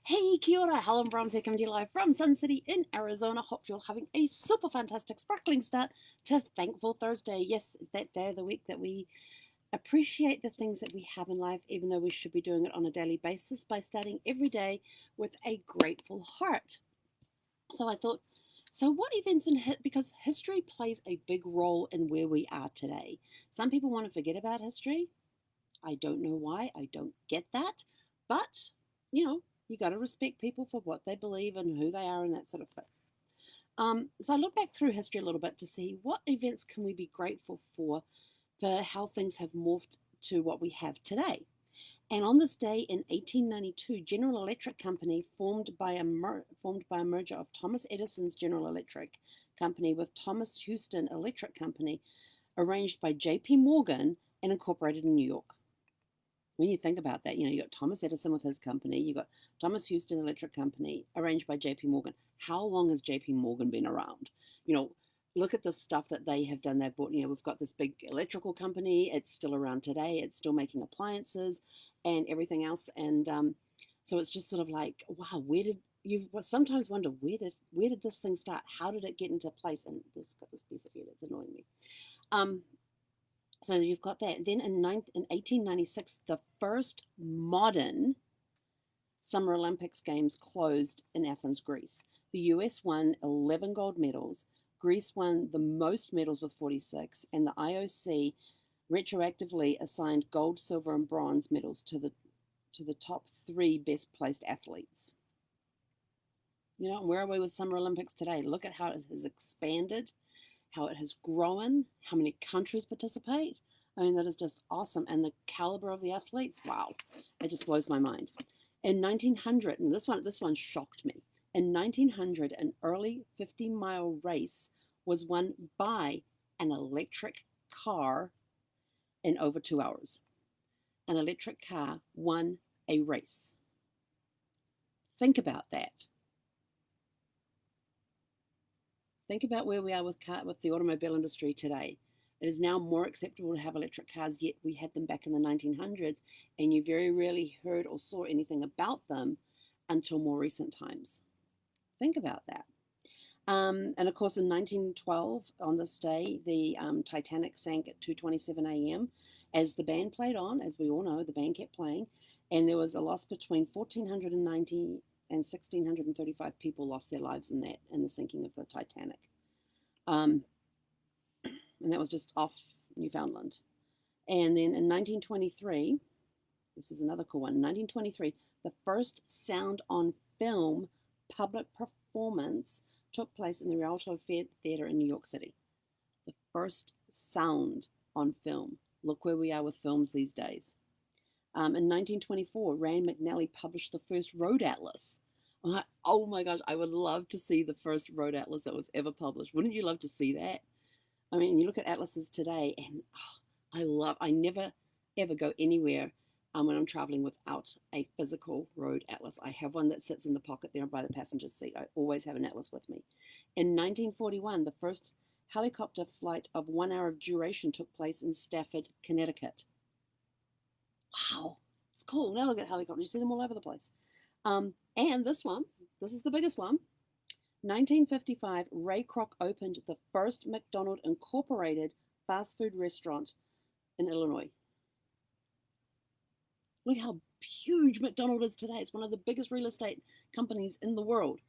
Hey, kia ora, Helen Brahms here coming to you live from Sun City in Arizona. Hope you're having a super fantastic, sparkling start to Thankful Thursday. Yes, that day of the week that we appreciate the things that we have in life, even though we should be doing it on a daily basis by starting every day with a grateful heart. So I thought, so what events because history plays a big role in where we are today. Some people want to forget about history. I don't know why. I don't get that. But, you got to respect people for what they believe and who they are and that sort of thing. So I look back through history a little bit to see what events can we be grateful for how things have morphed to what we have today. And on this day in 1892, General Electric Company, formed by a merger of Thomas Edison's General Electric Company with Thomas Houston Electric Company, arranged by J.P. Morgan and incorporated in New York. When you think about that, you got Thomas Edison with his company, you got Thomas Houston Electric Company, arranged by J.P. Morgan. How long has J.P. Morgan been around? Look at the stuff that they have done. They've bought, we've got this big electrical company. It's still around today. It's still making appliances and everything else. And so it's just sort of like, wow, where did you sometimes wonder where did this thing start? How did it get into place? And this got this piece of here that's annoying me. So you've got that. Then in 1896, the first modern Summer Olympics Games closed in Athens, Greece. The US won 11 gold medals. Greece won the most medals with 46, and the IOC retroactively assigned gold, silver, and bronze medals to the top 3 best placed athletes. Where are we with Summer Olympics today? Look at how it has expanded, how it has grown, how many countries participate. I mean, that is just awesome. And the caliber of the athletes, wow, it just blows my mind. In 1900, and this one shocked me. In 1900, an early 50-mile race was won by an electric car in over 2 hours. An electric car won a race. Think about that. Think about where we are with the automobile industry today. It is now more acceptable to have electric cars, yet we had them back in the 1900s, and you very rarely heard or saw anything about them until more recent times. Think about that. And of course, in 1912, on this day, the Titanic sank at 2:27 a.m. As the band played on, as we all know, the band kept playing, and there was a loss between 1,490 and 1,635 people lost their lives in the sinking of the Titanic. And that was just off Newfoundland. And then in 1923, this is another cool one. In 1923, the first sound on film public performance took place in the Rialto Theatre in New York City. The first sound on film. Look where we are with films these days. In 1924, Rand McNally published the first road atlas. I'm like, oh my gosh, I would love to see the first road atlas that was ever published. Wouldn't you love to see that? I mean, you look at atlases today, and I never ever go anywhere when I'm traveling without a physical road atlas. I have one that sits in the pocket there by the passenger seat. I always have an atlas with me. In 1941, the first helicopter flight of 1 hour of duration took place in Stafford, Connecticut. Wow, it's cool. Now look at helicopters. You see them all over the place. And this is the biggest one. 1955, Ray Kroc opened the first McDonald's Incorporated fast food restaurant in Illinois. Look how huge McDonald's is today. It's one of the biggest real estate companies in the world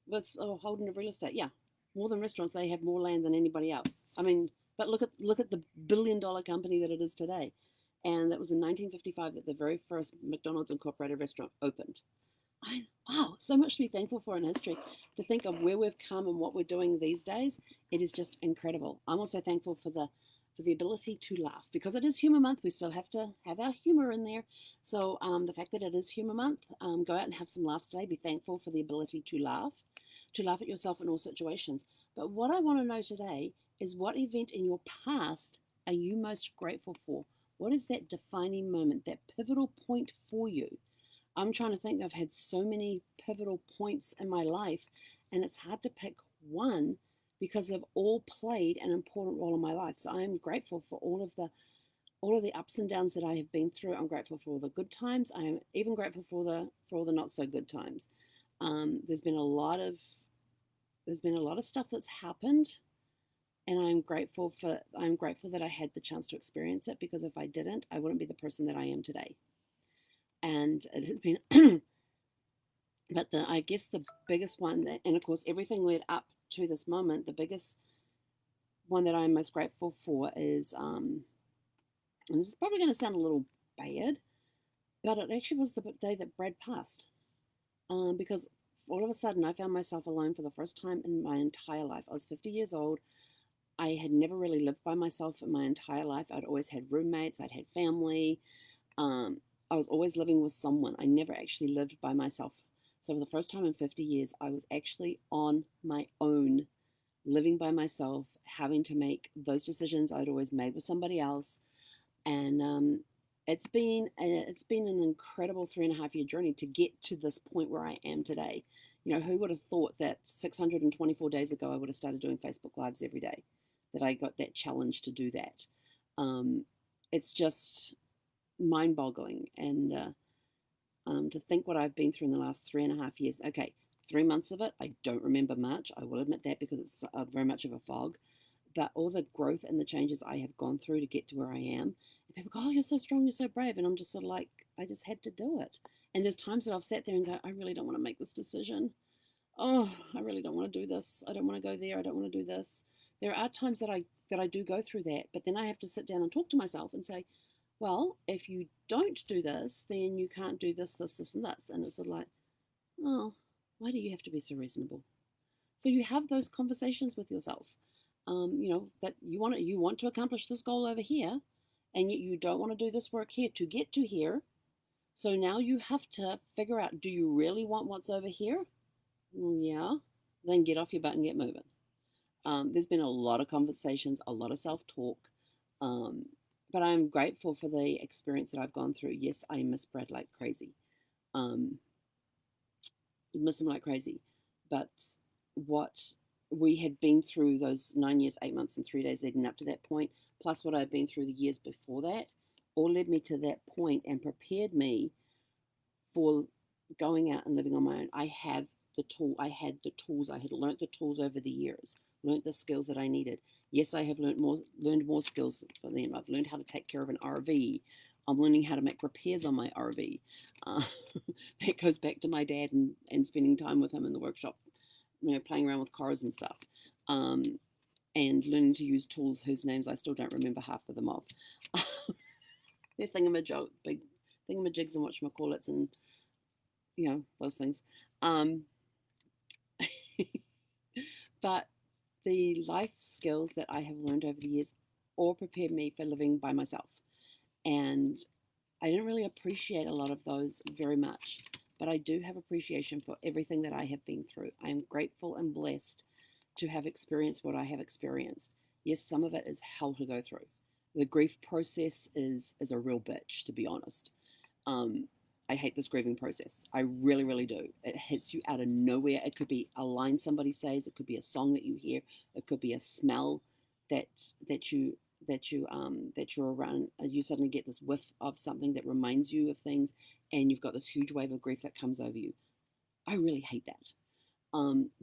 with holding of real estate. Yeah, more than restaurants. They have more land than anybody else. I mean, but look at the billion-dollar company that it is today. And that was in 1955 that the very first McDonald's Incorporated restaurant opened. Wow, so much to be thankful for in history. To think of where we've come and what we're doing these days, it is just incredible. I'm also thankful for the ability to laugh, because it is Humor Month. We still have to have our humor in there. So the fact that it is Humor Month, go out and have some laughs today. Be thankful for the ability to laugh at yourself in all situations. But what I want to know today is, what event in your past are you most grateful for? What is that defining moment, that pivotal point for you? I'm trying to think. I've had so many pivotal points in my life, and it's hard to pick one because they've all played an important role in my life. So I am grateful for all of the all of the ups and downs that I have been through. I'm grateful for all the good times. I am even grateful for all the not so good times. There's been a lot of stuff that's happened, and I'm grateful that I had the chance to experience it, because if I didn't, I wouldn't be the person that I am today. And it has been but I guess the biggest one that, and of course everything led up to this moment, the biggest one that I'm most grateful for is and this is probably going to sound a little bad, but it actually was the day that Brad passed. Because all of a sudden I found myself alone for the first time in my entire life. I was 50 years old. I had never really lived by myself in my entire life. I'd always had roommates, I'd had family. I was always living with someone. I never actually lived by myself. So for the first time in 50 years, I was actually on my own, living by myself, having to make those decisions I'd always made with somebody else. And it's been an incredible 3.5 year journey to get to this point where I am today. You know, who would have thought that 624 days ago I would have started doing Facebook Lives every day, that I got that challenge to do that. It's just mind boggling. And to think what I've been through in the last 3.5 years. Okay, 3 months of it, I don't remember much. I will admit that, because it's very much of a fog. But all the growth and the changes I have gone through to get to where I am, and people go, "Oh, you're so strong, you're so brave," and I'm just sort of like, I just had to do it. And there's times that I've sat there and go, "I really don't want to make this decision. Oh, I really don't want to do this. I don't want to go there. I don't want to do this." There are times that I do go through that, but then I have to sit down and talk to myself and say, "Well, if you don't do this, then you can't do this, this, this, and this." And it's sort of like, "Oh, why do you have to be so reasonable?" So you have those conversations with yourself. That you want to accomplish this goal over here, and yet you don't want to do this work here to get to here. So now you have to figure out: do you really want what's over here? Well, yeah. Then get off your butt and get moving. There's been a lot of conversations, a lot of self talk, um, but I'm grateful for the experience that I've gone through. Yes, I miss Brad like crazy. Um, miss him like crazy. But what we had been through those 9 years, 8 months, and 3 days leading up to that point, plus what I'd been through the years before that, all led me to that point and prepared me for going out and living on my own. I had the tools. I had learnt the tools over the years, learnt the skills that I needed. Yes, I have learned more skills for them. I've learned how to take care of an RV. I'm learning how to make repairs on my RV. Uh, that goes back to my dad and spending time with him in the workshop, playing around with cars and stuff. Um, and learning to use tools whose names I still don't remember half of them of. They're big thingamajigs and whatchamacallits and, those things. But the life skills that I have learned over the years all prepared me for living by myself. And I didn't really appreciate a lot of those very much, but I do have appreciation for everything that I have been through. I am grateful and blessed to have experienced what I have experienced. Yes, some of it is hell to go through. The grief process is a real bitch, to be honest. I hate this grieving process. I really, really do. It hits you out of nowhere. It could be a line somebody says. It could be a song that you hear. It could be a smell that you're around. You suddenly get this whiff of something that reminds you of things, and you've got this huge wave of grief that comes over you. I really hate that.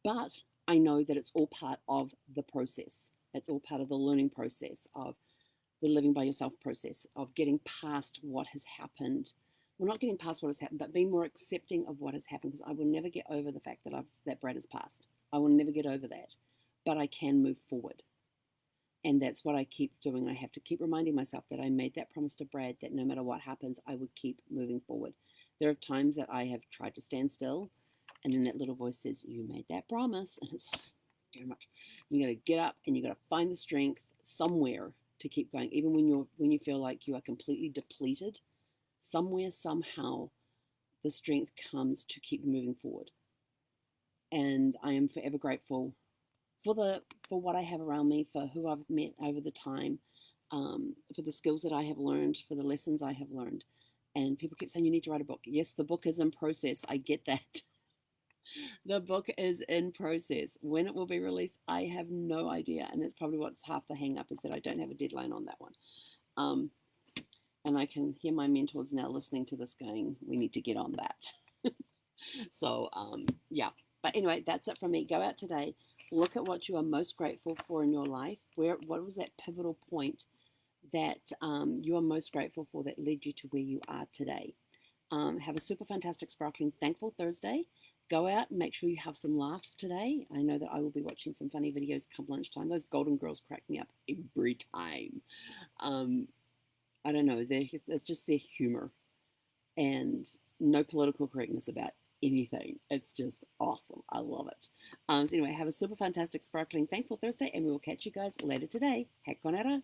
But I know that it's all part of the process. It's all part of the learning process, of the living by yourself process, of getting past what has happened. Well, not getting past what has happened, but being more accepting of what has happened, because I will never get over the fact that Brad has passed. I will never get over that. But I can move forward. And that's what I keep doing. I have to keep reminding myself that I made that promise to Brad, that no matter what happens, I would keep moving forward. There are times that I have tried to stand still, and then that little voice says, "You made that promise." And it's like, damn much. You got to get up and you got to find the strength somewhere to keep going, even when you feel like you are completely depleted. Somewhere, somehow, the strength comes to keep moving forward. And I am forever grateful for what I have around me, for who I've met over the time, for the skills that I have learned, for the lessons I have learned. And people keep saying, "You need to write a book." Yes, the book is in process. I get that. The book is in process. When it will be released, I have no idea. And that's probably what's half the hang up, is that I don't have a deadline on that one. And I can hear my mentors now listening to this going, we need to get on that. So, yeah. But anyway, that's it from me. Go out today. Look at what you are most grateful for in your life. What was that pivotal point that you are most grateful for that led you to where you are today? Have a super fantastic, sparkling, thankful Thursday. Go out and make sure you have some laughs today. I know that I will be watching some funny videos come lunchtime. Those Golden Girls crack me up every time. Um, I don't know. It's just their humor and no political correctness about anything. It's just awesome. I love it. So anyway, have a super fantastic, sparkling, thankful Thursday, and we will catch you guys later today. Hek konera.